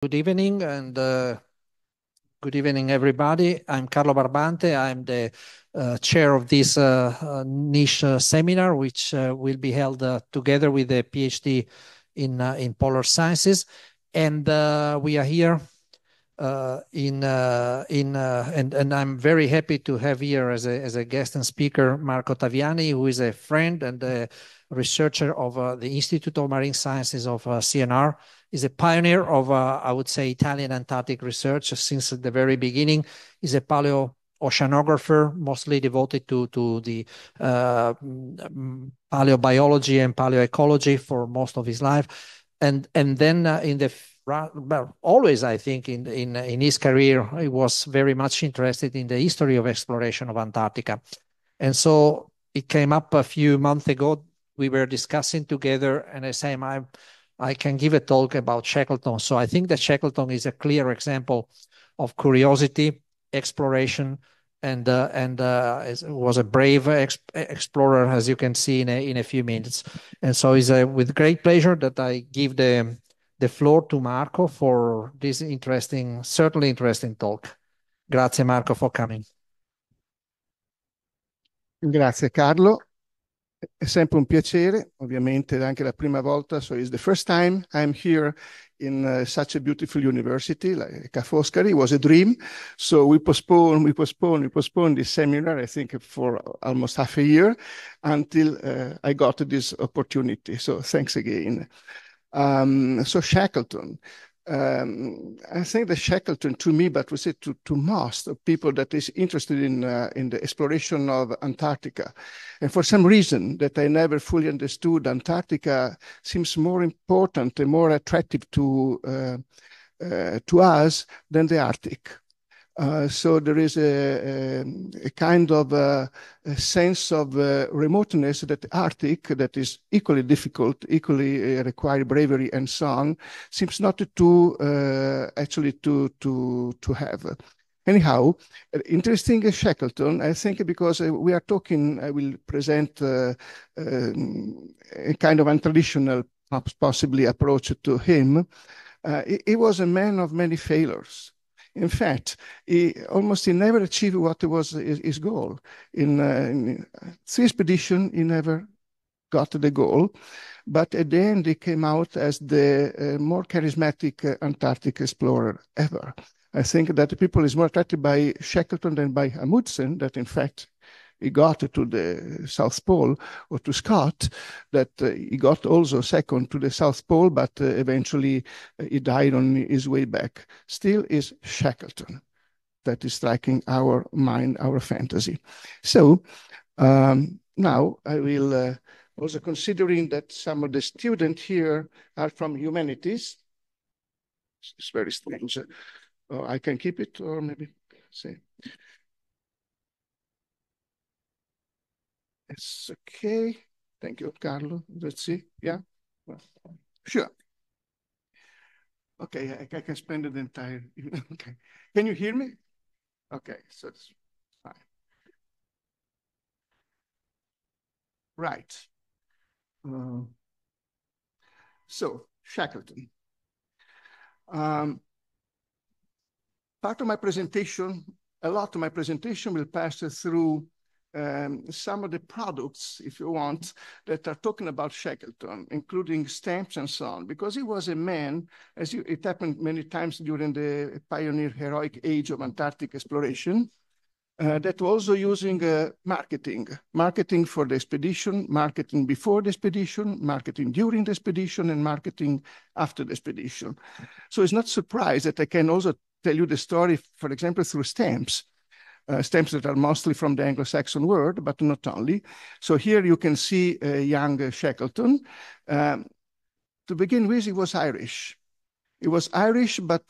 Good evening and good evening, everybody. I'm Carlo Barbante. I'm the chair of this niche seminar, which will be held together with a PhD in polar sciences. And we are here and I'm very happy to have here as a guest and speaker Marco Taviani, who is a friend and a researcher of the Institute of Marine Sciences of CNR. Is a pioneer of, I would say, Italian Antarctic research since the very beginning. He's a paleoceanographer, mostly devoted to the paleobiology and paleoecology for most of his life. And then in the well, always, I think, in his career, he was very much interested in the history of exploration of Antarctica. And so it came up a few months ago. We were discussing together, and I say, I can give a talk about Shackleton. So I think that Shackleton is a clear example of curiosity, exploration, and was a brave explorer, as you can see in a few minutes. And so it's with great pleasure that I give the floor to Marco for this certainly interesting talk. Grazie Marco for coming. Grazie Carlo, è sempre un piacere, ovviamente è anche la prima volta, so it's the first time I'm here in such a beautiful university like Foscari. It was a dream, so we postponed this seminar, I think for almost half a year, until I got this opportunity, so thanks again. So Shackleton. I think the Shackleton to me, but we say to most of people that is interested in the exploration of Antarctica. And for some reason that I never fully understood, Antarctica seems more important and more attractive to us than the Arctic. So there is a kind of a sense of remoteness that the Arctic, that is equally difficult, equally require bravery and so on, seems not to actually to have. Anyhow, interesting Shackleton, I think, because we are talking, I will present a kind of untraditional, possibly approach to him. He was a man of many failures. In fact, he never achieved what was his goal. In 3 expeditions, he never got the goal. But at the end, he came out as the more charismatic Antarctic explorer ever. I think that the people is more attracted by Shackleton than by Amundsen, that in fact, he got to the South Pole, or to Scott, that he got also second to the South Pole, but eventually he died on his way back. Still is Shackleton that is striking our mind, our fantasy. So now I will, also considering that some of the students here are from humanities, it's very strange. I can keep it, or maybe say. It's okay. Thank you, Carlo. Let's see. Yeah, well, sure. Okay, I can spend the entire. Okay, can you hear me? Okay, so it's fine. Right. So Shackleton. Part of my presentation, a lot of my presentation will pass through some of the products, if you want, that are talking about Shackleton, including stamps and so on, because he was a man, it happened many times during the pioneer heroic age of Antarctic exploration, that was also using marketing for the expedition, marketing before the expedition, marketing during the expedition, and marketing after the expedition. So it's not surprised that I can also tell you the story, for example, through stamps. Stamps that are mostly from the Anglo-Saxon world, but not only. So here you can see a young Shackleton. To begin with, he was Irish. He was Irish, but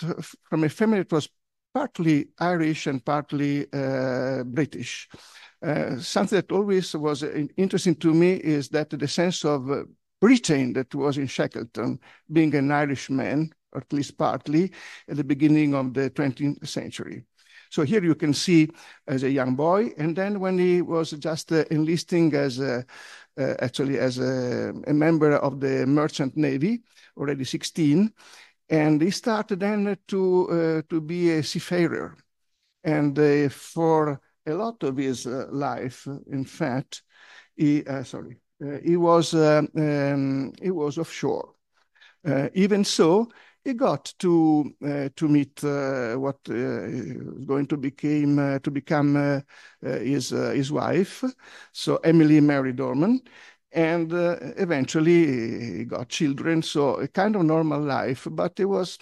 from a family that was partly Irish and partly British. Something that always was interesting to me is that the sense of Britain that was in Shackleton, being an Irishman, or at least partly, at the beginning of the 20th century. So here you can see as a young boy, and then when he was just enlisting as actually as a member of the Merchant Navy, already 16, And he started then to be a seafarer. And for a lot of his life, in fact, he was offshore. Even so, he got to meet what is going to become his wife. So Emily married Dorman, and eventually he got children. So a kind of normal life, but it was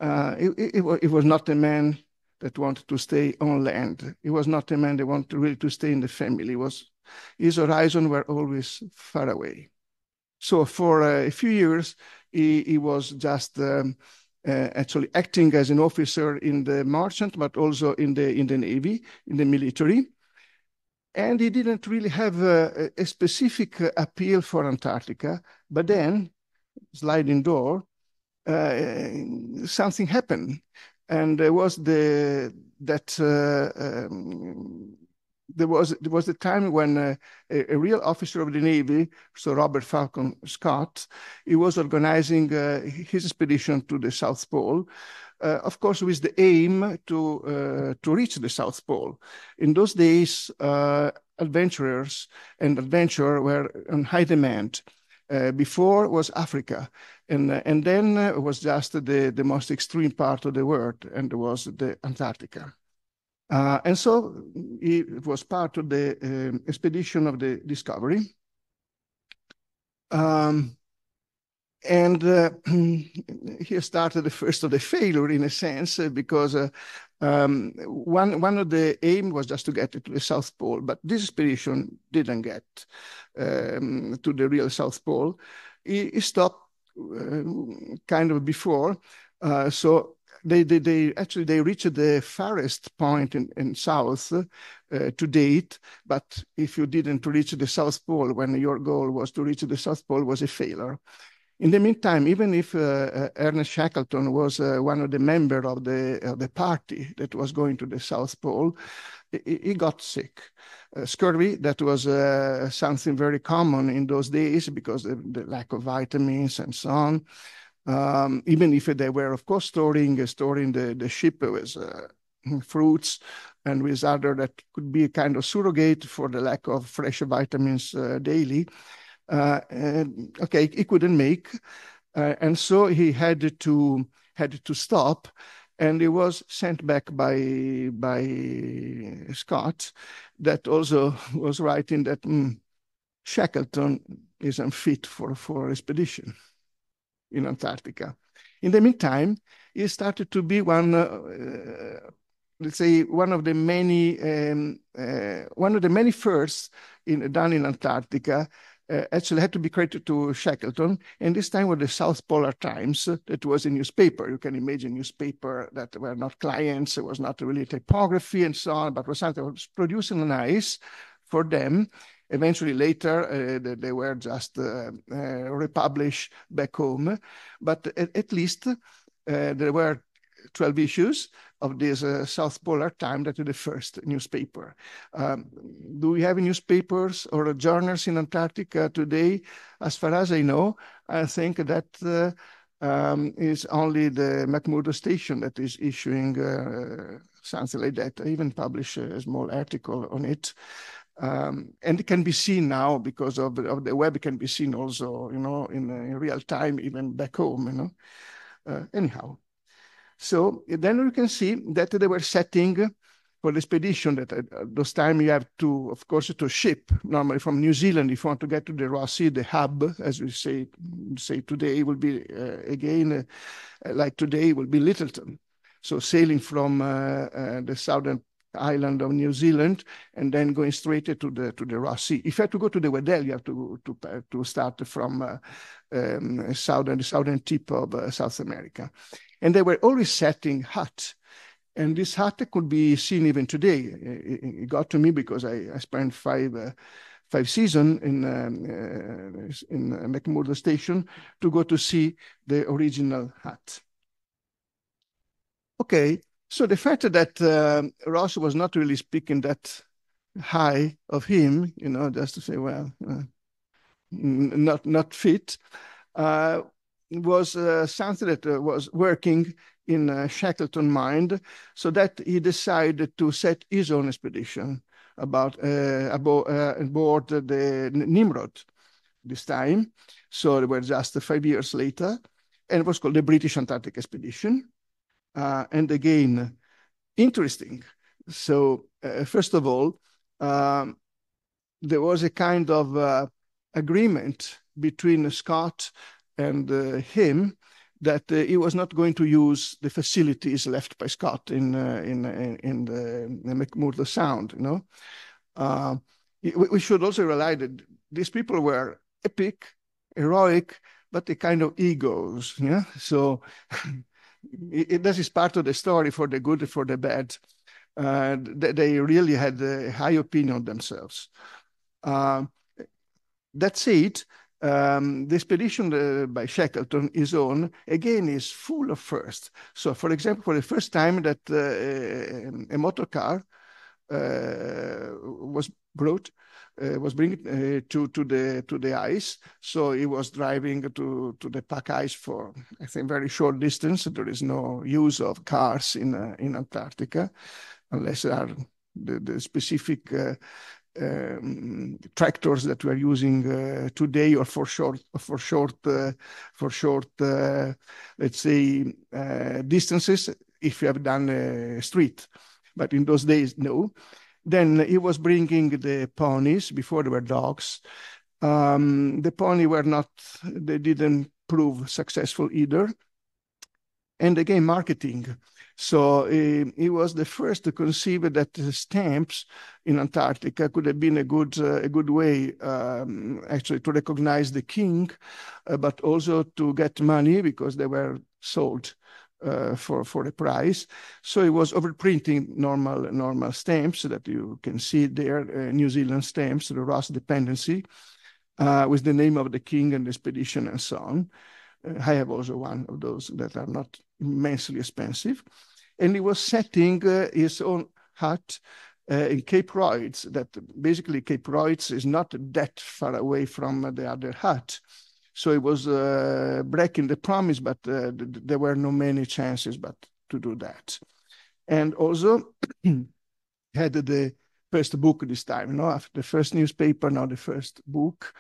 not a man that wanted to stay on land. He was not a man that wanted really to stay in the family. His horizon were always far away. So for a few years, he was just actually acting as an officer in the merchant, but also in the Navy, in the military. And he didn't really have a specific appeal for Antarctica. But then, sliding door, something happened, and there was there was the time when a real officer of the Navy, so Robert Falcon Scott, he was organizing his expedition to the South Pole, of course, with the aim to reach the South Pole. In those days, adventurers and adventure were on high demand. Before was Africa, and then it was just the most extreme part of the world, and it was the Antarctica. And so it was part of the expedition of the Discovery. And here started the first of the failure, in a sense, because one of the aim was just to get to the South Pole, but this expedition didn't get to the real South Pole. He stopped kind of before, so they reached the farthest point in south to date, but if you didn't reach the South Pole when your goal was to reach the South Pole, was a failure. In the meantime, even if Ernest Shackleton was one of the members of the party that was going to the South Pole, he got sick. Scurvy, that was something very common in those days because of the lack of vitamins and so on. Even if they were, of course, storing the ship with fruits and with other that could be a kind of surrogate for the lack of fresh vitamins daily. Okay, he couldn't make, and so he had to stop, and he was sent back by Scott, that also was writing that Shackleton is unfit for expedition in Antarctica. In the meantime, he started to be one, let's say, one of the many firsts done in Antarctica. Actually had to be credited to Shackleton, and this time with the South Polar Times, that was a newspaper. You can imagine a newspaper that were not clients, it was not really typography and so on, but was something that was producing an ice for them. Eventually later, they were just republished back home, but at least there were 12 issues of this South Polar Times, that is the first newspaper. Do we have newspapers or journals in Antarctica today? As far as I know, I think that is only the McMurdo station that is issuing something like that. I even published a small article on it. And it can be seen now because of the web. It can be seen also, in real time, even back home, anyhow. So then you can see that they were setting for the expedition that those time you have to, of course, to ship. Normally from New Zealand, if you want to get to the Ross Sea, the hub, as we say today, will be again, like today, will be Littleton. So sailing from the southern island of New Zealand and then going straight to the Ross Sea. If you have to go to the Weddell, you have to start from the southern tip of South America. And they were always setting hut. And this hut could be seen even today. It got to me because I spent five seasons in McMurdo Station to go to see the original hut. Okay, so the fact that Ross was not really speaking that high of him, just to say, well, not fit, was something that was working in Shackleton's mind, so that he decided to set his own expedition aboard the Nimrod this time. So it was just 5 years later, and it was called the British Antarctic Expedition. And again, interesting. So first of all, there was a kind of agreement between Scott and him that he was not going to use the facilities left by Scott in the McMurdo Sound. You know, we should also realize that these people were epic, heroic, but a kind of egos. Yeah, so this is part of the story, for the good and for the bad. They really had a high opinion of themselves. That said, the expedition by Shackleton, his own, again, is full of firsts. So, for example, for the first time that a motor car was brought, was bringing to the ice. So he was driving to the pack ice for, I think, very short distance. There is no use of cars in Antarctica, unless there are the specific tractors that we are using today, or for short, let's say, distances, if you have done a street. But in those days, no. Then he was bringing the ponies before they were dogs. The pony were not, they didn't prove successful either. And again, marketing. So he was the first to conceive that stamps in Antarctica could have been a good way, actually, to recognize the king, but also to get money because they were sold for a price. So he was overprinting normal stamps that you can see there, New Zealand stamps, the Ross dependency, with the name of the king and the expedition and so on. I have also one of those that are not immensely expensive. And he was setting his own hut in Cape Royds, that basically Cape Royds is not that far away from the other hut. So it was breaking the promise, but there were no many chances but to do that. And also had the first book this time, after the first newspaper, now the first book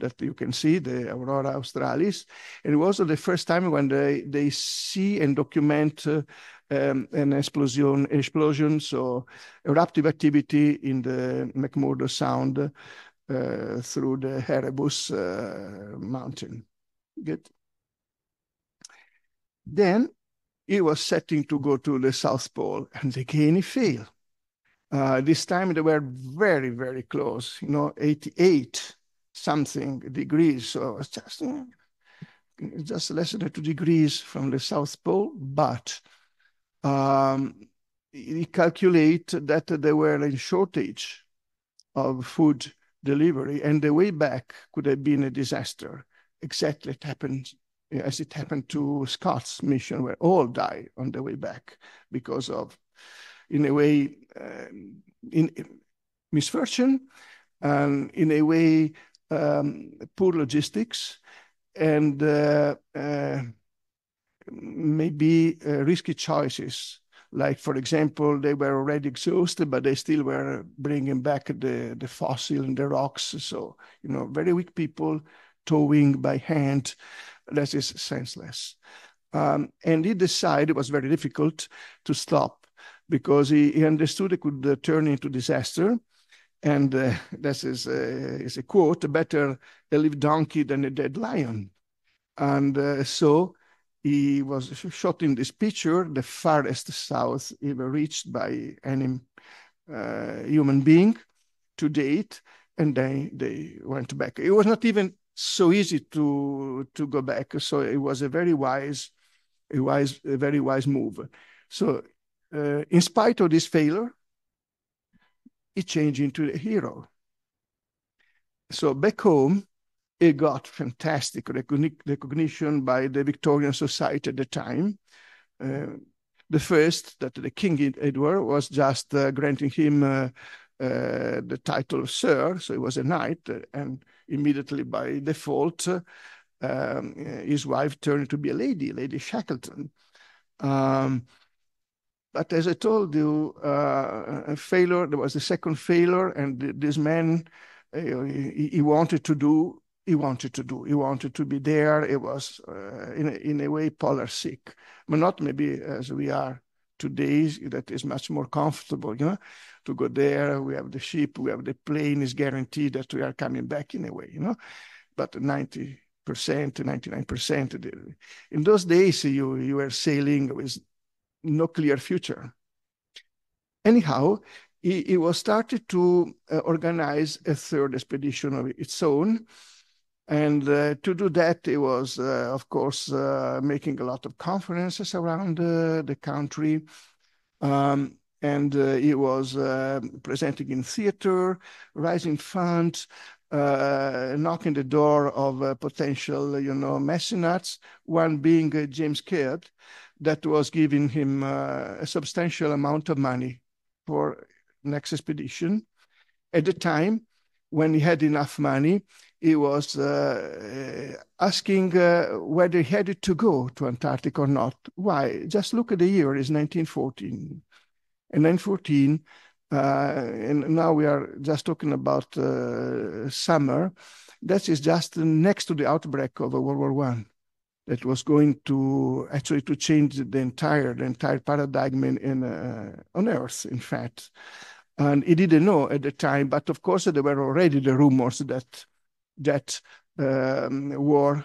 that you can see, the Aurora Australis. And it was also the first time when they see and document an explosion, so eruptive activity in the McMurdo Sound through the Erebus mountain. Good. Then he was setting to go to the South Pole, and again he failed. This time they were very, very close, 88 something degrees. So it's just less than 2 degrees from the South Pole, but he calculated that they were in shortage of food delivery, and the way back could have been a disaster. Exactly as it happened to Scott's mission, where all died on the way back because of, in a way, in misfortune, and in a way, poor logistics, and maybe risky choices. Like, for example, they were already exhausted, but they still were bringing back the fossil and the rocks. So, very weak people towing by hand, that is senseless. And he decided, it was very difficult to stop, because he understood it could turn into disaster. And this is a quote, better a live donkey than a dead lion. And so he was shot in this picture, the farthest south ever reached by any human being to date, and then they went back. It was not even so easy to go back, so it was a very wise move. So in spite of this failure, he changed into a hero. So back home, he got fantastic recognition by the Victorian Society at the time. The first, that the King Edward was just granting him the title of Sir, so he was a knight, and immediately by default, his wife turned to be a Lady Shackleton. But as I told you, a failure, there was a second failure, and this man, he wanted to do, he wanted to be there. It was, in a way, polar sick, but not maybe as we are today, that is much more comfortable, to go there. We have the ship, we have the plane, is guaranteed that we are coming back in a way, but 90%, 99%. In those days, you were sailing with no clear future. Anyhow, he was started to organize a third expedition of its own. And to do that, he was, of course, making a lot of conferences around the country. And he was presenting in theater, raising funds, knocking the door of potential, mecenates, one being James Caird, that was giving him a substantial amount of money for next expedition. At the time, when he had enough money, he was asking whether he had to go to Antarctica or not. Why? Just look at the year, it's 1914. In 1914, and now we are just talking about summer, that is just next to the outbreak of World War I. That was going to actually to change the entire paradigm on Earth, in fact. And he didn't know at the time, but of course there were already the rumors that war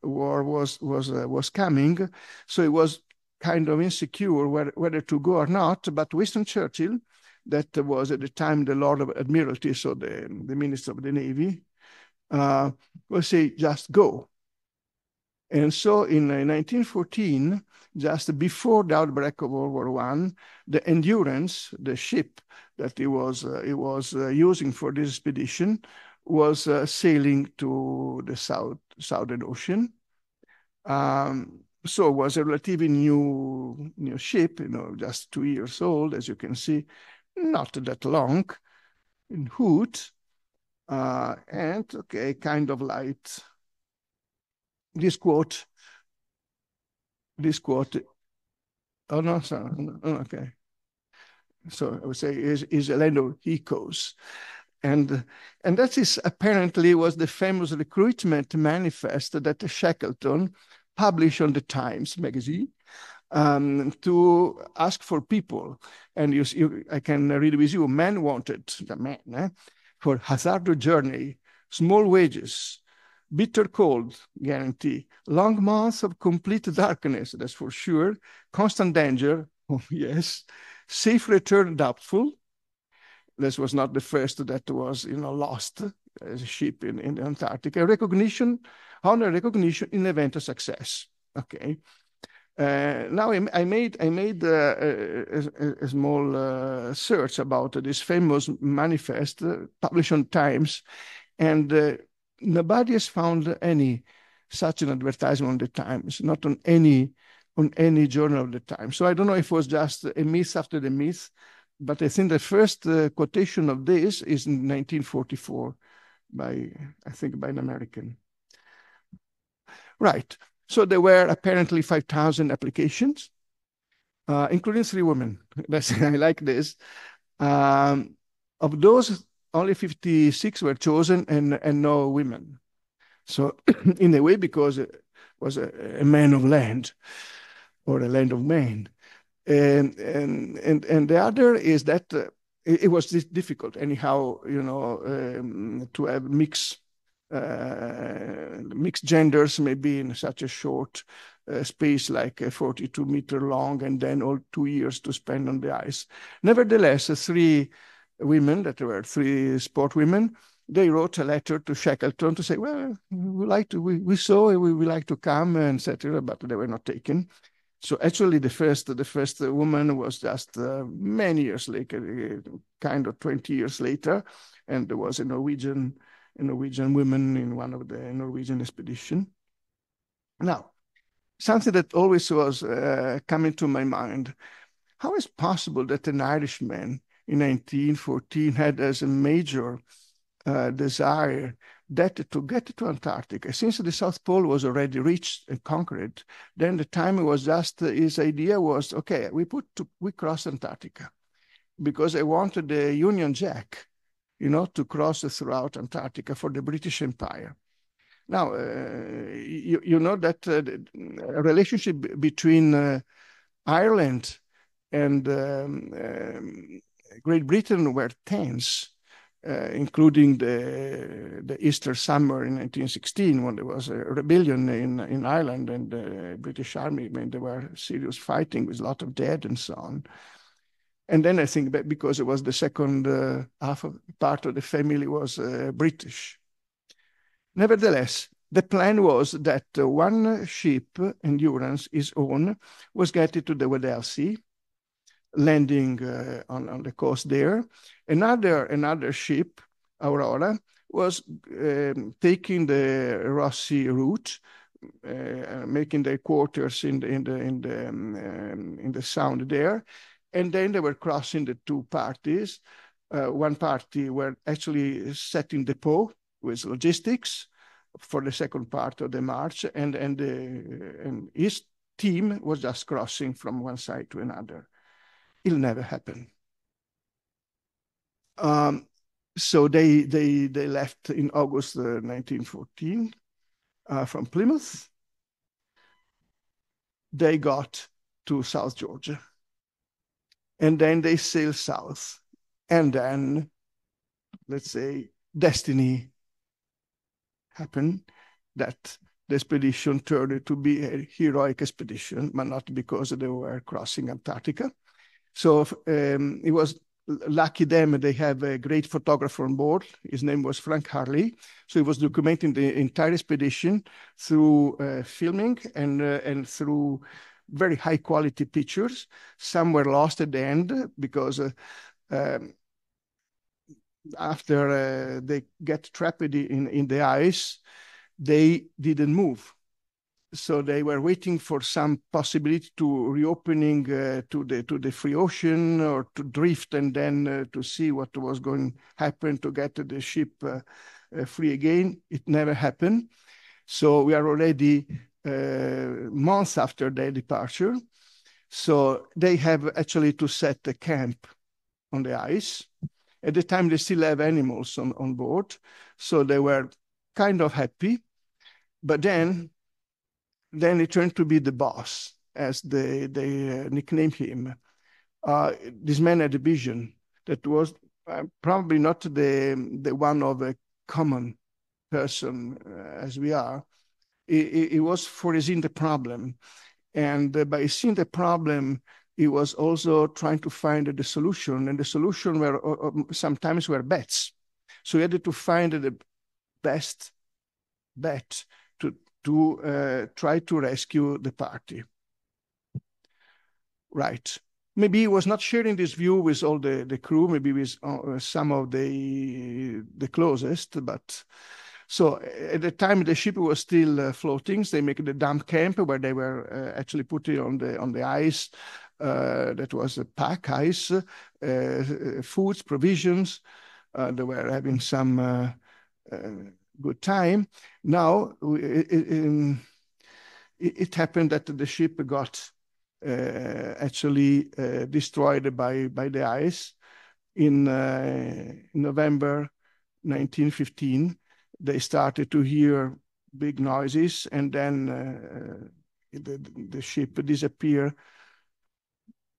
was coming. So he was kind of insecure whether to go or not. But Winston Churchill, that was at the time the Lord of Admiralty, so the Minister of the Navy, will say, just go. And so in 1914, just before the outbreak of World War I, the Endurance, the ship that he was using for this expedition, was sailing to the Southern Ocean. So it was a relatively new ship, just 2 years old, as you can see, not that long, in hood, and okay, kind of light. This quote, oh no, sorry, okay. So I would say is a land of echoes. And that is apparently was the famous recruitment manifest that Shackleton published on the Times magazine to ask for people. And I can read with you, men wanted, for hazardous journey, small wages, bitter cold, guarantee, long months of complete darkness, that's for sure, constant danger, oh yes, safe return doubtful. This was not the first that was, lost as a ship in the Antarctic. Honor recognition in event of success. Okay. Now I made a small search about this famous manifest published on Times, and nobody has found any such an advertisement on the Times, not on any journal of the time. So I don't know if it was just a myth after the myth, but I think the first quotation of this is in 1944 by an American. Right. So there were apparently 5,000 applications, including 3 women. I like this. Of those, only 56 were chosen and no women. So in a way, because it was a man of land or a land of men. And the other is that it was difficult anyhow, to have mixed genders, maybe in such a short space like 42 meter long, and then all 2 years to spend on the ice. Nevertheless, 3 women, that were 3 sport women, they wrote a letter to Shackleton to say, well, we saw we would like to come, and etc., but they were not taken. So actually, the first woman was just many years later, kind of 20 years later, and there was a Norwegian woman in one of the Norwegian expedition. Now, something that always was coming to my mind: how is possible that an Irishman in 1914 had as a major desire that to get to Antarctica, since the South Pole was already reached and conquered, then the time was just, his idea was, okay, we cross Antarctica, because I wanted the Union Jack, to cross throughout Antarctica for the British Empire. Now, you know that the relationship between Ireland and Great Britain were tense, including the Easter summer in 1916, when there was a rebellion in Ireland, and the British Army, there were serious fighting with a lot of dead and so on. And then I think that because it was the second part of the family was British. Nevertheless, the plan was that one ship, Endurance, his own, was getting to the Weddell Sea, landing on the coast there. Another ship, Aurora, was taking the Ross Sea route, making their quarters in the sound there, and then they were crossing the two parties. One party were actually setting depot with logistics for the second part of the march, and his team was just crossing from one side to another. It'll never happen. So they left in August 1914 from Plymouth. They got to South Georgia, and then they sailed south. And then, let's say, destiny happened, that the expedition turned out to be a heroic expedition, but not because they were crossing Antarctica. So it was lucky them, they have a great photographer on board. His name was Frank Harley. So he was documenting the entire expedition through filming and through very high quality pictures. Some were lost at the end because after they get trapped in the ice, they didn't move. So they were waiting for some possibility to reopening to the free ocean, or to drift, and then to see what was going to happen to get the ship free again. It never happened. So we are already months after their departure. So they have actually to set a camp on the ice. At the time, they still have animals on board. So they were kind of happy. But then he turned to be the boss, as they nicknamed him. This man had a vision that was probably not the one of a common person as we are. It was foreseeing the problem. And by seeing the problem, he was also trying to find the solution. And the solution were sometimes were bets. So he had to find the best bet to try to rescue the party. Right. Maybe he was not sharing this view with all the crew, maybe with some of the closest, but so at the time the ship was still floating. So they make the dump camp where they were actually putting on the ice. That was a pack ice, foods, provisions. They were having some good time. Now it happened that the ship got actually destroyed by the ice in November 1915. They started to hear big noises, and then the ship disappeared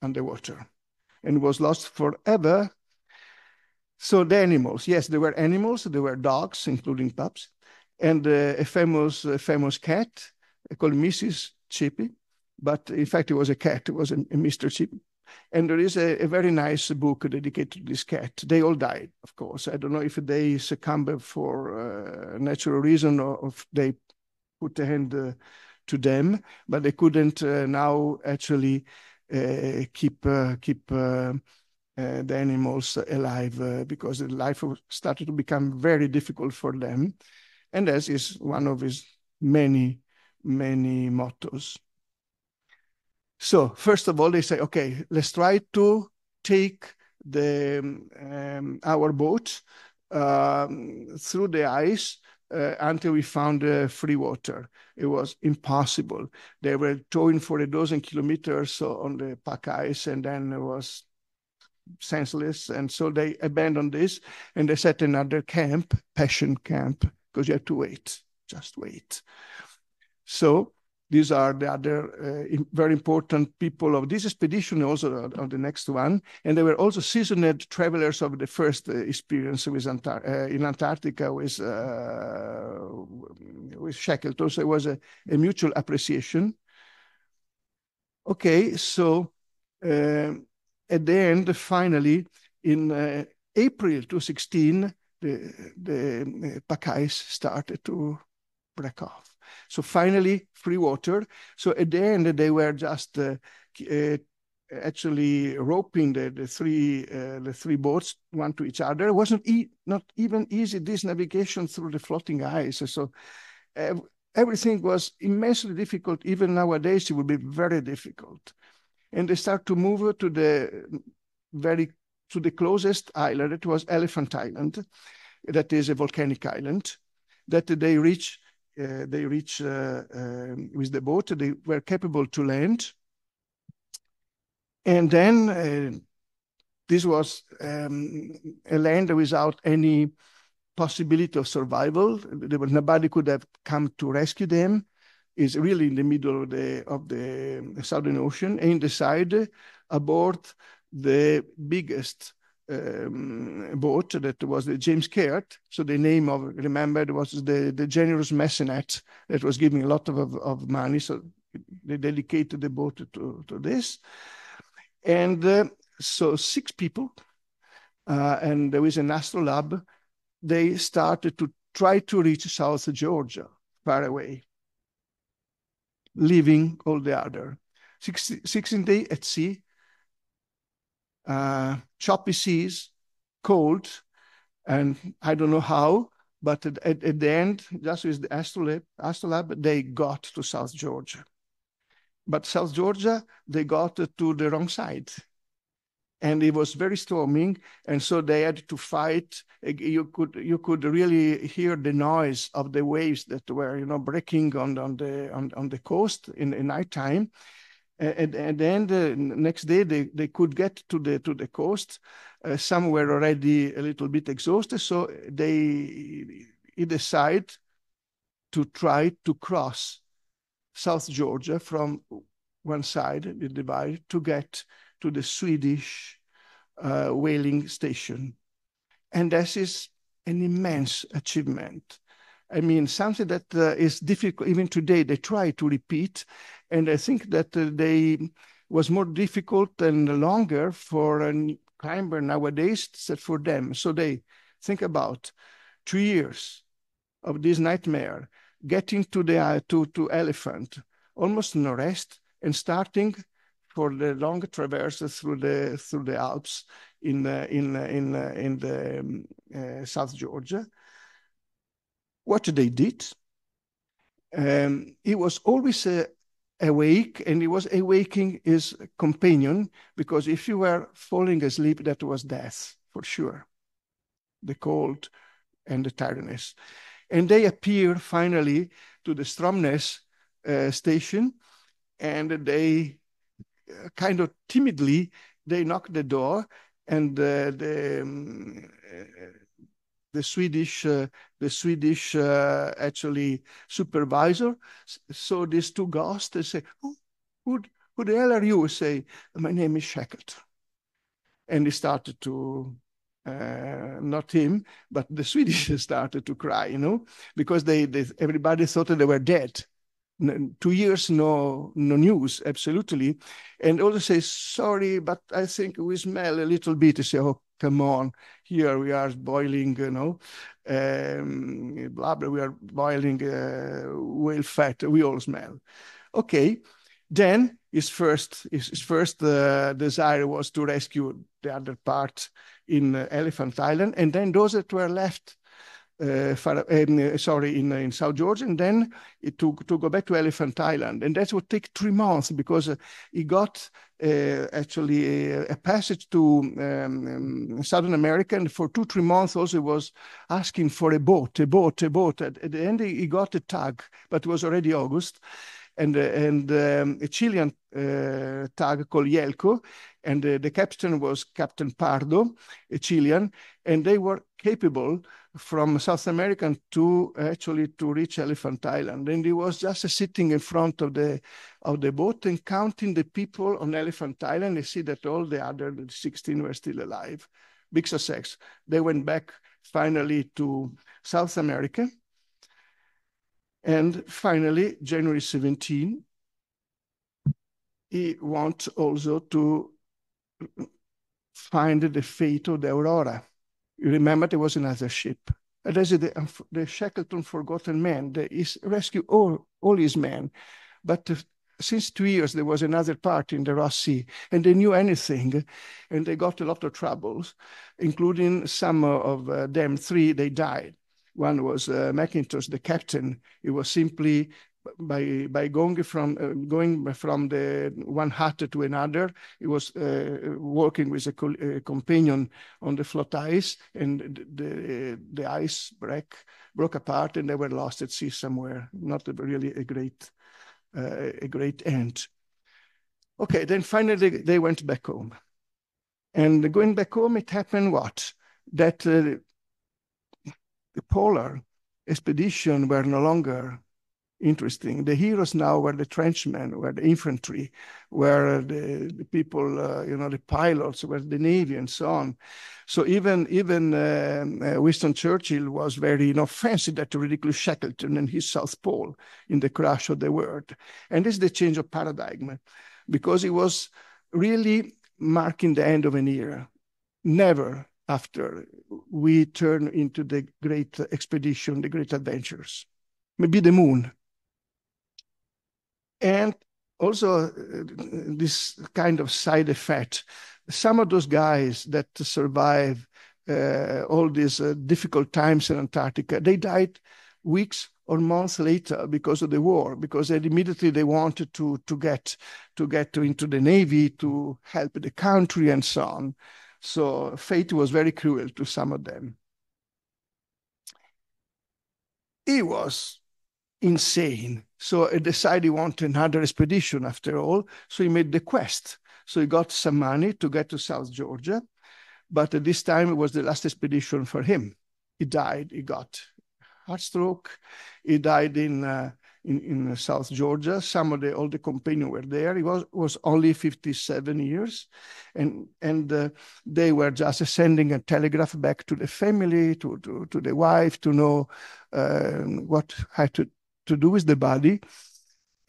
underwater and was lost forever. So the animals, yes, there were animals, there were dogs, including pups, and a famous cat called Mrs. Chippy, but in fact it was a cat, it was a Mr. Chippy. And there is a very nice book dedicated to this cat. They all died, of course. I don't know if they succumbed for natural reason, or if they put a hand to them, but they couldn't now actually keep the animals alive because life started to become very difficult for them. And that is one of his many, many mottos. So first of all, they say, okay, let's try to take our boat through the ice until we found free water. It was impossible. They were towing for a dozen kilometers on the pack ice, and then it was senseless. And so they abandoned this, and they set another camp, Passion Camp, because you have to wait, just wait. So these are the other very important people of this expedition, also of the next one. And they were also seasoned travelers of the first experience with in Antarctica with Shackleton. So it was a mutual appreciation. Okay, so at the end, finally, in April 2016, the pack ice started to break off. So finally, free water. So at the end, they were just actually roping the three boats one to each other. It wasn't not even easy, this navigation through the floating ice. So everything was immensely difficult. Even nowadays, it would be very difficult. And they start to move to the closest island. It was Elephant Island. That is a volcanic island that they reach with the boat. They were capable to land. And then this was a land without any possibility of survival. Nobody could have come to rescue them. It's really in the middle of the Southern Ocean. And inside, aboard the biggest boat that was the James Caird. So the name of, remember, was the generous mecenate that was giving a lot of money. So they dedicated the boat to this. And so 6 people, and there was an astrolabe. They started to try to reach South Georgia, far away, leaving all the other. 16 days at sea, choppy seas, cold, and I don't know how, but at the end, just with the astrolabe, they got to South Georgia. But South Georgia, they got to the wrong side. And it was very storming, and so they had to fight. You could really hear the noise of the waves that were, breaking on the coast in nighttime. And then the next day they could get to the coast. Some were already a little bit exhausted, so they decided to try to cross South Georgia from one side, the divide, to get to the Swedish whaling station. And this is an immense achievement. I mean, something that is difficult even today. They try to repeat, and I think that they was more difficult and longer for a climber nowadays than for them. So they think about 2 years of this nightmare, getting to the to Elephant, almost no rest, and starting for the long traverse through the Alps in South Georgia. What they did, he was always awake, and he was awaking his companion, because if you were falling asleep, that was death for sure, the cold and the tiredness. And they appear finally to the Stromness station, and they kind of timidly, they knock the door, and the Swedish actually supervisor. So these 2 ghosts, they say, who the hell are you? Say, my name is Shackleton. And he started to, not him, but the Swedish started to cry, because everybody thought that they were dead. 2 years, no news, absolutely. And also say, sorry, but I think we smell a little bit. They say, oh, come on, here we are boiling, blah, blah, we are boiling whale fat, we all smell. Okay, then his first desire was to rescue the other part in Elephant Island, and then those that were left in South Georgia, and then to go back to Elephant Island. And that would take 3 months because he got actually a passage to Southern America, and for 2-3 months also he was asking for a boat. At the end he got a tug, but it was already August, and a Chilean tug called Yelko, and the captain was Captain Pardo, a Chilean, and they were capable from South America to reach Elephant Island. And he was just sitting in front of the boat and counting the people on Elephant Island. They see that all the other 16 were still alive. Big success. They went back finally to South America. And finally, January 17, he wants also to find the fate of the Aurora. You remember there was another ship. And that's the Shackleton Forgotten Man. He rescued all his men. But since 2 years, there was another part in the Ross Sea, and they knew anything, and they got a lot of troubles, including some of them, 3, they died. One was McIntosh, the captain. He was simply by going from the one hut to another. He was working with a companion on the float ice, and the ice broke apart, and they were lost at sea somewhere. Not really a great end. Okay, then finally they went back home. And going back home, it happened what? That the polar expedition were no longer interesting. The heroes now were the trenchmen, were the infantry, were the people, the pilots, were the navy, and so on. So even Winston Churchill was very offensive at the ridiculous Shackleton and his South Pole in the crash of the world. And this is the change of paradigm, because it was really marking the end of an era. Never after we turn into the great expedition, the great adventures. Maybe the moon. And also this kind of side effect. Some of those guys that survive all these difficult times in Antarctica, they died weeks or months later because of the war, because immediately they wanted to get into the Navy to help the country and so on. So fate was very cruel to some of them. He was insane. So he decided he wanted another expedition after all. So he made the quest. So he got some money to get to South Georgia. But at this time, it was the last expedition for him. He died. He got heart stroke. He died in South Georgia. Some of all the companions were there. He was only 57 years. And they were just sending a telegraph back to the family, to the wife, to know what had to do with the body.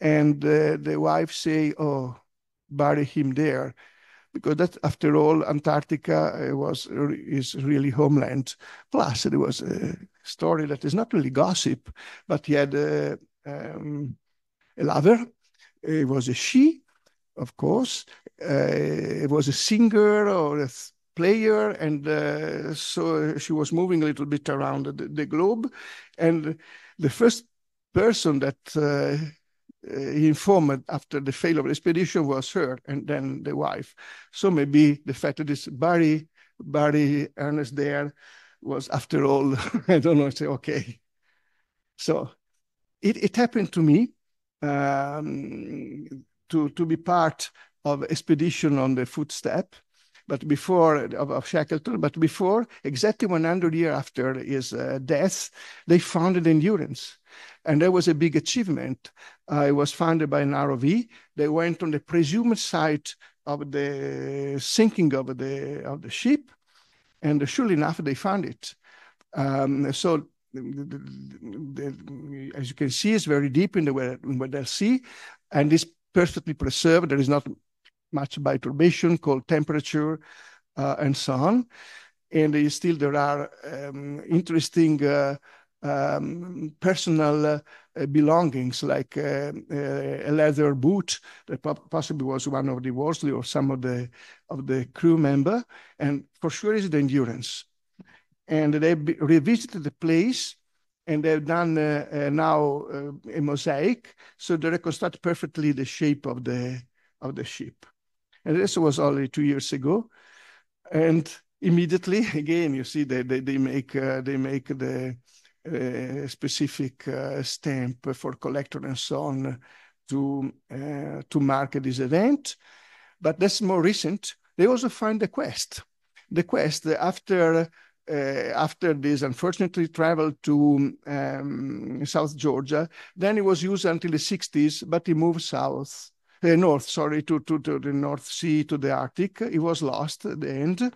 And the wife say, "Oh, bury him there." Because that, after all, Antarctica is really homeland. Plus, there was a story that is not really gossip, but he had a lover. It was a she, of course. It was a singer or a player, and so she was moving a little bit around the globe. And the first person that he informed after the failure of the expedition was her, and then the wife. So maybe the fact that this Barry Ernest there was, after all, I don't know, say, okay. So it happened to me to be part of expedition on the footstep, but before of Shackleton, but before, exactly 100 years after his death, they founded Endurance. And that was a big achievement. It was founded by an ROV. They went on the presumed site of the sinking of the ship, and sure enough, they found it. So as you can see, it's very deep in the Weddell Sea, and it's perfectly preserved. There is not much perturbation, cold temperature, and so on. And still there are interesting personal belongings, like a leather boot that possibly was one of the Worsley or some of the crew member, and for sure is the Endurance. and they revisited the place, and they've done now a mosaic, so they reconstruct perfectly the shape of the ship. And this was only 2 years ago, and immediately again you see they make the specific stamp for collector and so on to mark this event. But that's more recent. They also find the quest. The quest after this unfortunately traveled to South Georgia, then it was used until the 60s, but it moved north, sorry, to the North Sea, to the Arctic. It was lost at the end.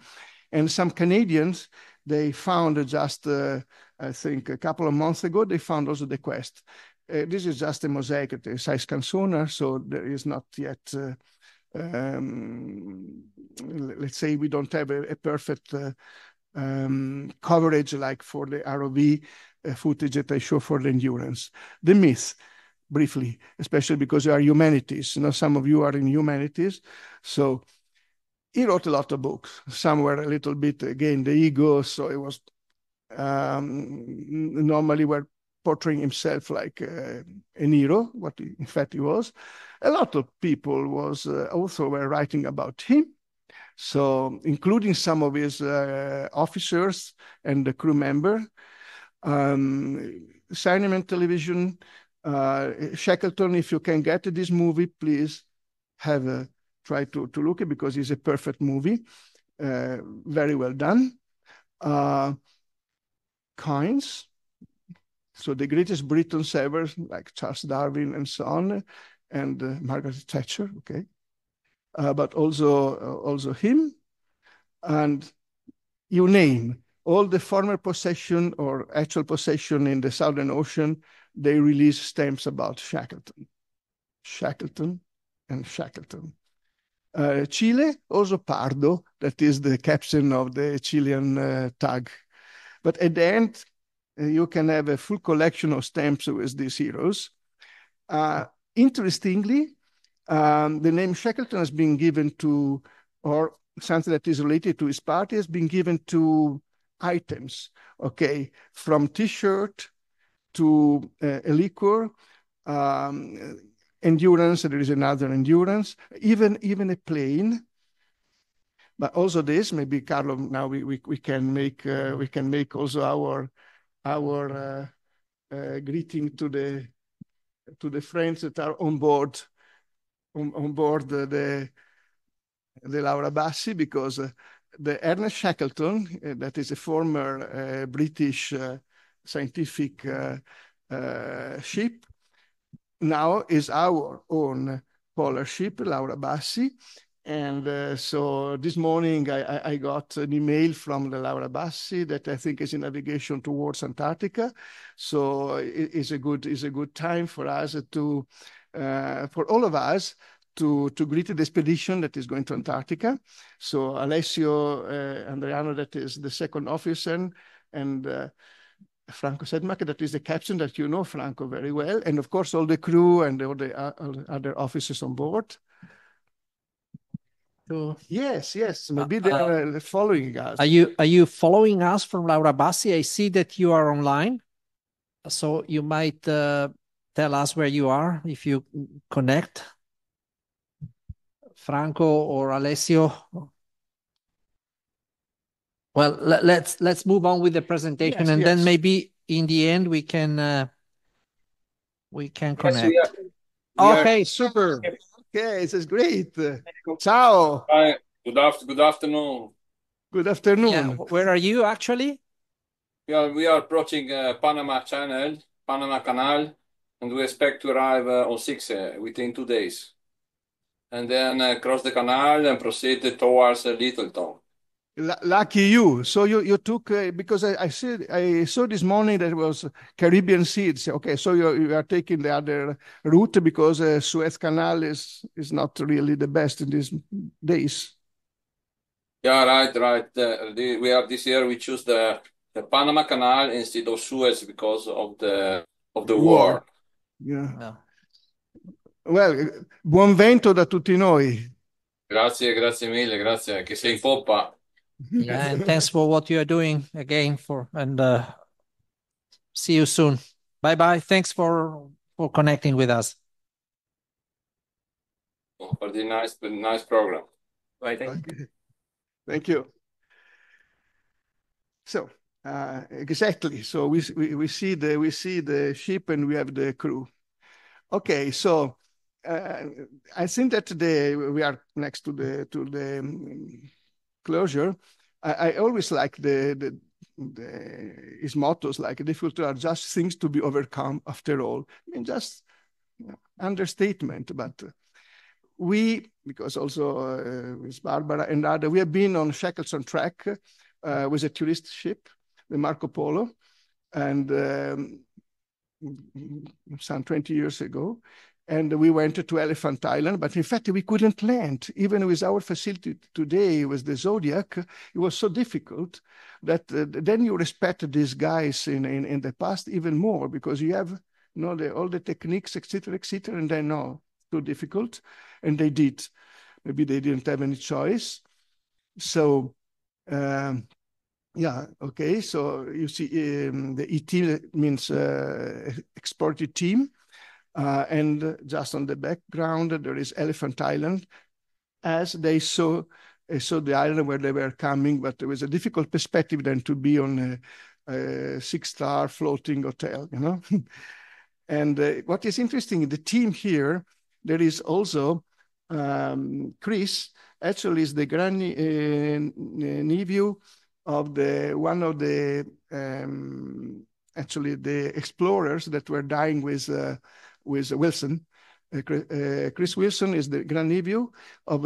And some Canadians, they found just, I think, a couple of months ago, they found also the quest. This is just a mosaic at the size canzona, so there is not yet, let's say we don't have a perfect coverage like for the ROV footage that I show for the endurance. The myth, briefly, especially because you are humanities. You know, some of you are in humanities. So he wrote a lot of books. Some were a little bit, again, the ego. So it was normally were portraying himself like a hero, what in fact he was. A lot of people was also were writing about him. So including some of his officers and the crew member. Cinema and television, Shackleton, if you can get this movie, please try to look it, because it's a perfect movie, very well done. Coins, so the greatest Britons ever, like Charles Darwin and so on, and Margaret Thatcher, okay, but also him, and you name all the former possession or actual possession in the Southern Ocean, they release stamps about Shackleton. Shackleton and Shackleton. Chile, also Pardo, that is the captain of the Chilean tug. But at the end, you can have a full collection of stamps with these heroes. Interestingly, the name Shackleton has been given to, or something that is related to his party has been given to items, okay, from T-shirt to a liquor, endurance, there is another endurance, even a plane. But also this, maybe Carlo, now we can make also our greeting to the friends that are on board the Laura Bassi, because the Ernest Shackleton, that is a former British scientific ship, now is our own polar ship, Laura Bassi. And so this morning I got an email from the Laura Bassi that I think is in navigation towards Antarctica. So it's a good time for us for all of us to greet the expedition that is going to Antarctica. So Alessio Andreano, that is the second officer, and Franco Sedmak, that is the captain, that you know Franco very well, and of course all the crew and all the other officers on board. Yes, maybe they are following us. Are you following us from Laura Bassi? I see that you are online, so you might tell us where you are if you connect. Franco or Alessio. Well, let's move on with the presentation, and then maybe in the end we can connect. Yes, okay, super. Okay, this is great. Ciao. Hi. Good afternoon. Good afternoon. Yeah, where are you actually? We are approaching Panama Canal, and we expect to arrive on 6 within 2 days, and then cross the canal and proceed towards Littleton. Lucky you. So you took because I saw this morning that it was Caribbean Seas. Okay, so you are taking the other route because Suez Canal is not really the best in these days. Yeah, right. This year we choose the Panama Canal instead of Suez because of the war. Yeah. No. Well, buon vento da tutti noi. Grazie mille, grazie. Che sei in poppa. Yeah, and thanks for what you are doing again and see you soon. Bye bye. Thanks for connecting with us. For the nice program. Bye. Thank you. Okay. Thank you. So exactly. So we see the ship and we have the crew. Okay, so I think that today we are next to the closure. I always like his mottos, like difficulties are just things to be overcome after all. I mean, just understatement, but we, because also with Barbara and other, we have been on Shackleton track with a tourist ship, the Marco Polo, and some 20 years ago. And we went to Elephant Island, but in fact, we couldn't land. Even with our facility today, with the Zodiac, it was so difficult that then you respect these guys in the past even more because you have all the techniques, etc., etc., and then no, too difficult. And they did. Maybe they didn't have any choice. So, yeah, okay. So you see, the ET means exported team. And just on the background, there is Elephant Island, as they saw the island where they were coming, but there was a difficult perspective then to be on a six-star floating hotel, And what is interesting, the team here, there is also Chris, actually is the grand nephew of one of the actually the explorers that were dying with Wilson. Chris Wilson is the grand nephew of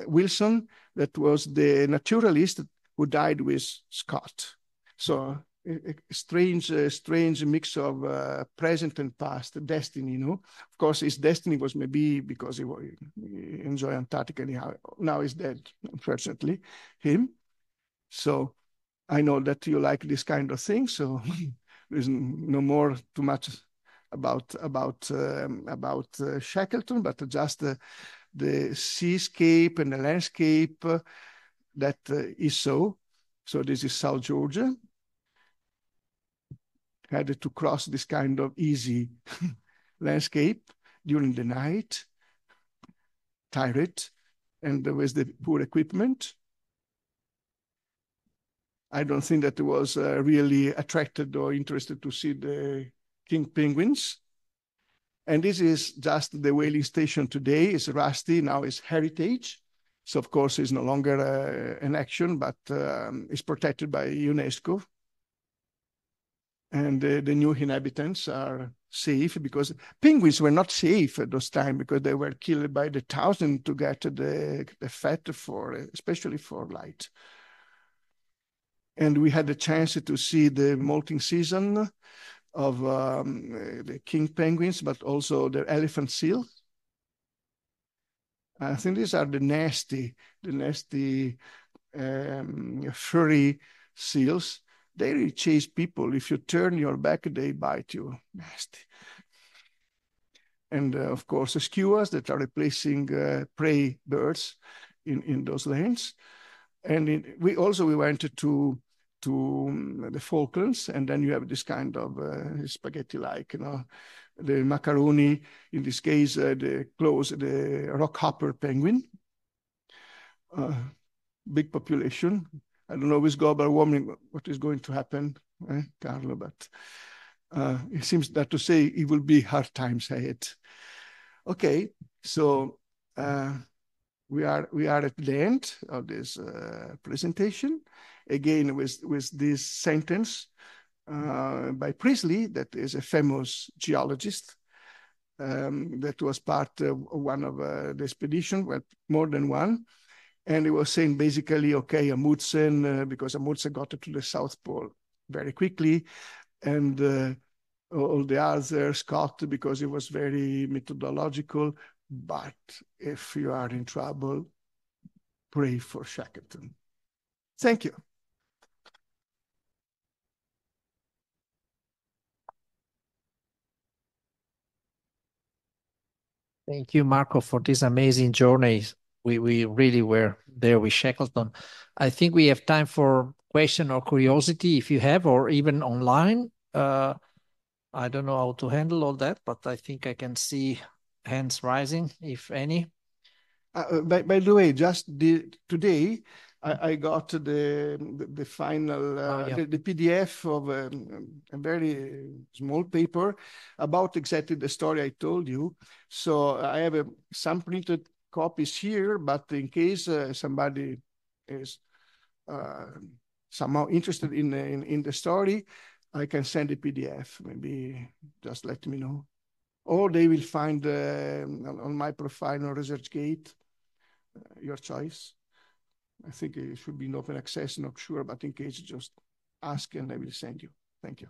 Wilson, that was the naturalist who died with Scott. So a strange mix of present and past destiny. Of course, his destiny was maybe because he enjoyed Antarctica anyhow. Now he's dead, unfortunately, him. So I know that you like this kind of thing. So there's no more too much about Shackleton, but just the seascape and the landscape that is so. So this is South Georgia. Had to cross this kind of easy landscape during the night, tired, and with the poor equipment. I don't think that it was really attracted or interested to see the king penguins. And this is just the whaling station today. It's rusty, now it's heritage. So of course it's no longer an action, but it's protected by UNESCO. And the new inhabitants are safe because penguins were not safe at those times because they were killed by the thousand to get the fat especially for light. And we had the chance to see the molting season of the king penguins, but also the elephant seal. I think these are the nasty furry seals. They really chase people. If you turn your back, they bite you. Nasty. And of course, the skuas that are replacing prey birds in those lands. And we went to the Falklands, and then you have this kind of spaghetti-like, the macaroni, in this case, the rockhopper penguin, big population. I don't know with global warming what is going to happen, Carlo, but it seems that to say it will be hard times ahead. Okay, so we are at the end of this presentation. Again, with this sentence by Priestley, that is a famous geologist that was part of one of the expedition, well, more than one. And he was saying basically, okay, Amundsen, because Amundsen got to the South Pole very quickly, and all the others, Scott, because he was very methodological. But if you are in trouble, pray for Shackleton. Thank you. Thank you, Marco, for this amazing journey we really were there with Shackleton. I think we have time for question or curiosity if you have, or even online. I don't know how to handle all that, but I think I can see hands rising, if any. By the way, today I got the final the PDF of a very small paper about exactly the story I told you. So I have some printed copies here, but in case somebody is somehow interested in the story, I can send a PDF. Maybe just let me know. Or they will find on my profile on ResearchGate, your choice. I think it should be in open access, not sure, but in case, just ask and I will send you. Thank you.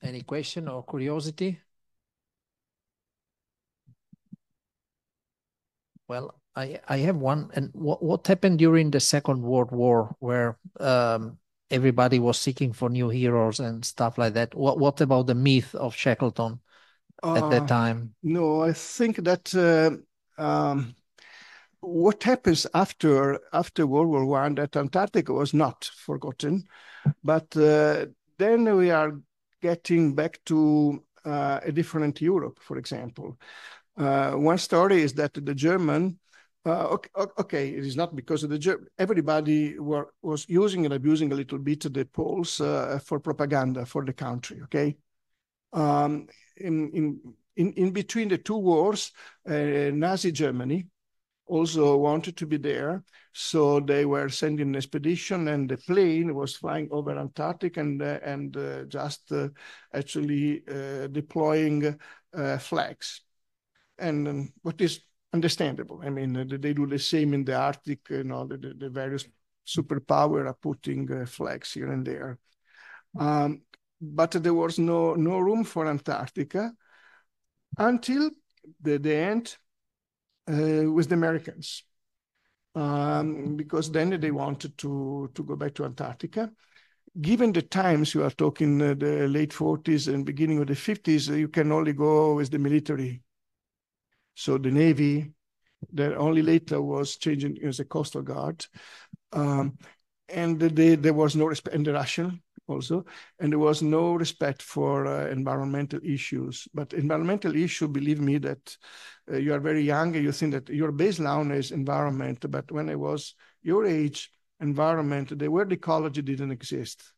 Any question or curiosity? Well, I have one. And what happened during the Second World War, where everybody was seeking for new heroes and stuff like that? What about the myth of Shackleton at that time? No, I think that what happens after World War I, that Antarctica was not forgotten, but then we are getting back to a different Europe, for example. One story is that the German, okay, it is not because of the German, everybody was using and abusing a little bit the Poles for propaganda for the country, okay? In between the two wars, Nazi Germany also wanted to be there. So they were sending an expedition, and the plane was flying over Antarctica and just actually deploying flags. And what is understandable. I mean, they do the same in the Arctic, you know, the various superpower are putting flags here and there. But there was no room for Antarctica until the end with the Americans, because then they wanted to go back to Antarctica. Given the times you are talking, the late 40s and beginning of the 50s, you can only go with the military. So the Navy, that only later was changing as a Coastal Guard. And there was no respect, and the Russian also, and there was no respect for environmental issues. But environmental issue, believe me, that you are very young and you think that your baseline is environment. But when I was your age, environment, the word ecology didn't exist.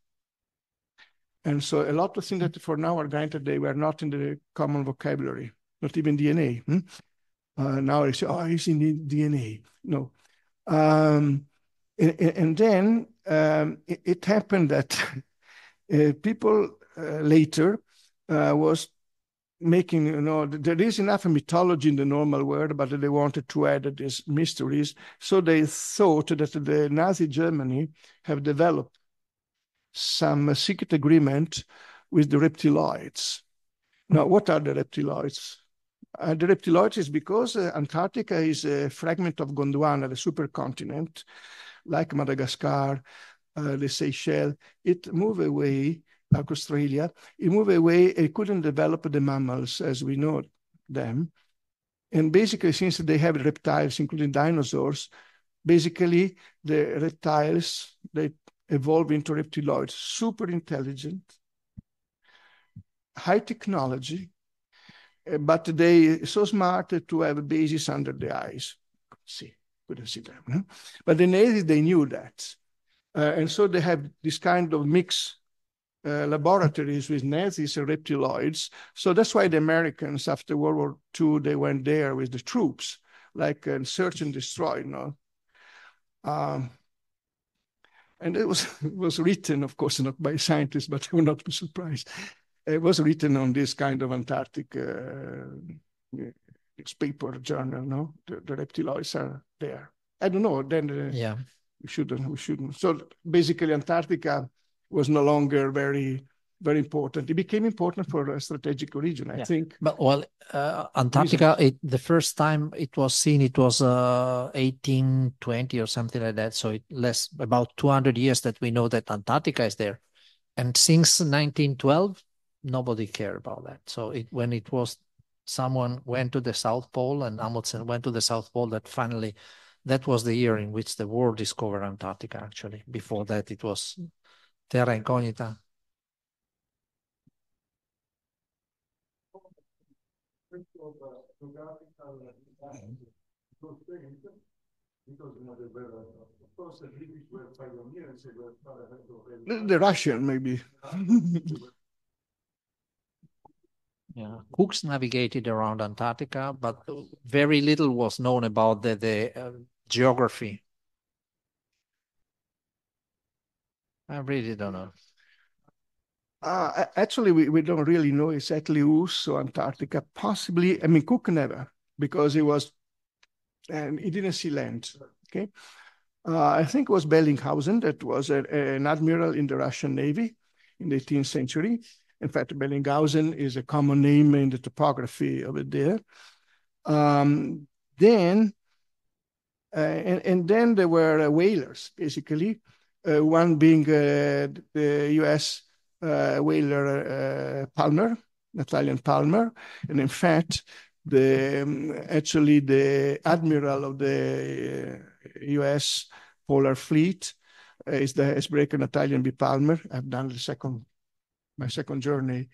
And so a lot of things that for now are granted, they were not in the common vocabulary, not even DNA. Now I say, oh, it's in the DNA. No. And then it happened that people later was making, you know, there is enough mythology in the normal world, but they wanted to add these mysteries. So they thought that the Nazi Germany have developed some secret agreement with the reptiloids. Now, what are the reptiloids? The reptiloids is because Antarctica is a fragment of Gondwana, the supercontinent, like Madagascar, the Seychelles. It moved away, like Australia. It moved away. It couldn't develop the mammals as we know them. And basically, since they have reptiles, including dinosaurs, basically the reptiles, they evolve into reptiloids, super intelligent, high technology, but they so smart to have a basis under the eyes. Couldn't see them. No? But the Nazis, they knew that. And so they have this kind of mix laboratories with Nazis and reptiloids. So that's why the Americans, after World War II, they went there with the troops, like search and destroy, you know. And it was written, of course, not by scientists, but I will not be surprised. It was written on this kind of Antarctic newspaper journal, no? The reptiloids are there. I don't know, then yeah. We shouldn't. So basically Antarctica was no longer very, very important. It became important for a strategic region, I think. But well, Antarctica, the first time it was seen, it was 1820 or something like that. So about 200 years that we know that Antarctica is there. And since 1912, nobody cared about that. So when it was someone went to the South Pole and Amundsen went to the South Pole, that finally, that was the year in which the world discovered Antarctica, actually. Before that, it was terra incognita. The Russian, maybe. Yeah, Cooks navigated around Antarctica, but very little was known about the geography. I really don't know. Actually, we don't really know exactly who saw Antarctica. Possibly, I mean, Cook never, because he was, and he didn't see land. Okay, I think it was Bellinghausen that was an admiral in the Russian Navy in the 18th century. In fact, Bellinghausen is a common name in the topography of it there. Then there were whalers, basically, one being the US whaler Palmer, Italian Palmer. And in fact, actually the admiral of the US Polar Fleet is the icebreaker Italian B. Palmer. I've done my second journey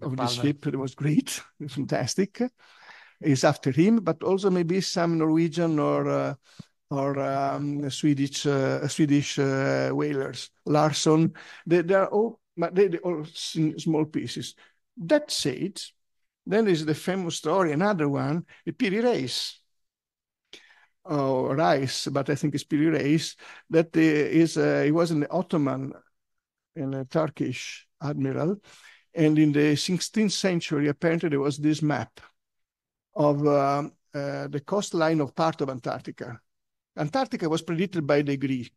of this ship. It was great, fantastic. Is after him, but also maybe some Norwegian or Swedish whalers. Larsson, they're all small pieces. That said, then there's the famous story, another one, the Piri Reis. Or Reis, but I think it's Piri Reis. That he was an Ottoman and a Turkish admiral. And in the 16th century, apparently there was this map of the coastline of part of Antarctica. Antarctica was predicted by the Greek,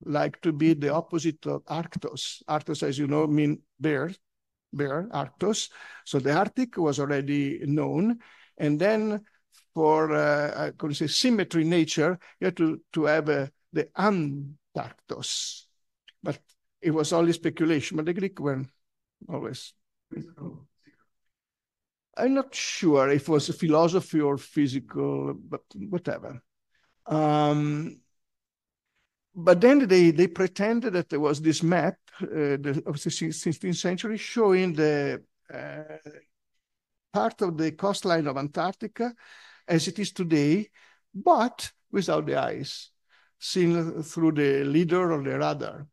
like to be the opposite of Arctos. Arctos, as you know, mean bear, Arctos. So the Arctic was already known. And then for, I could say, symmetry in nature, you had to have the Antarctos. But it was only speculation, but the Greek were always... I'm not sure if it was a philosophy or physical, but whatever. But then they pretended that there was this map of the 16th century showing the part of the coastline of Antarctica as it is today, but without the ice, seen through the lidar or the radar.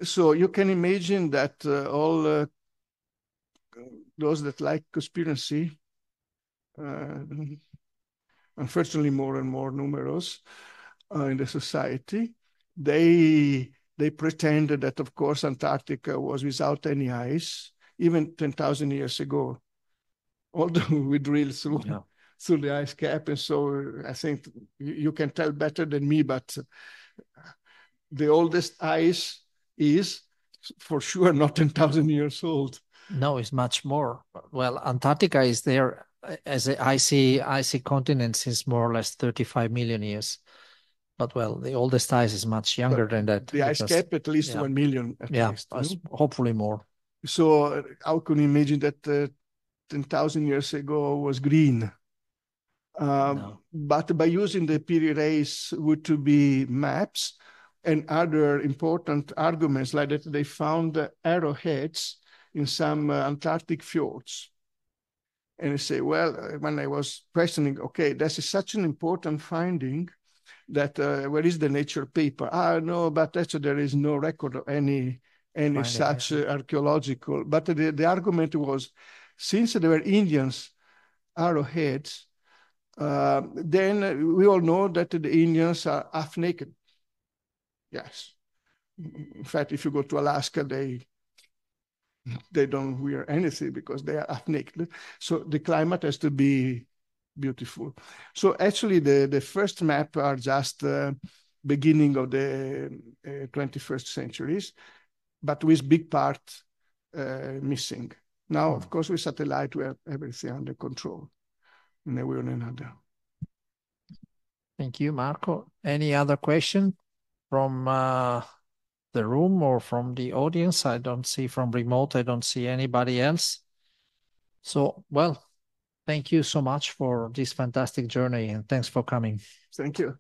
So you can imagine that all those that like conspiracy, unfortunately more and more numerous in the society, they pretended that, of course, Antarctica was without any ice, even 10,000 years ago, although we drilled through the ice cap. And so I think you can tell better than me, but the oldest ice is for sure not 10,000 years old. No, it's much more. Well, Antarctica is there as an icy continent since more or less 35 million years. But well, the oldest ice is much younger than that. The ice cap at least 1 million at least. Hopefully more. So how can you imagine that 10,000 years ago was green? No. But by using the Piri Reis would to be maps and other important arguments like that, they found arrowheads in some Antarctic fjords. And I say, well, when I was questioning, okay, this is such an important finding that where is the Nature paper? No, but actually there is no record of any such archaeological. But the argument was, since there were Indians arrowheads, then we all know that the Indians are half naked. Yes. In fact, if you go to Alaska, they don't wear anything because they are half naked. So the climate has to be beautiful. So actually the first map are just beginning of the 21st centuries, but with big part missing. Now, of course, with satellite, we have everything under control in a way or another. Thank you, Marco. Any other question from the room or from the audience? I don't see from remote, I don't see anybody else. So, well, thank you so much for this fantastic journey and thanks for coming. Thank you.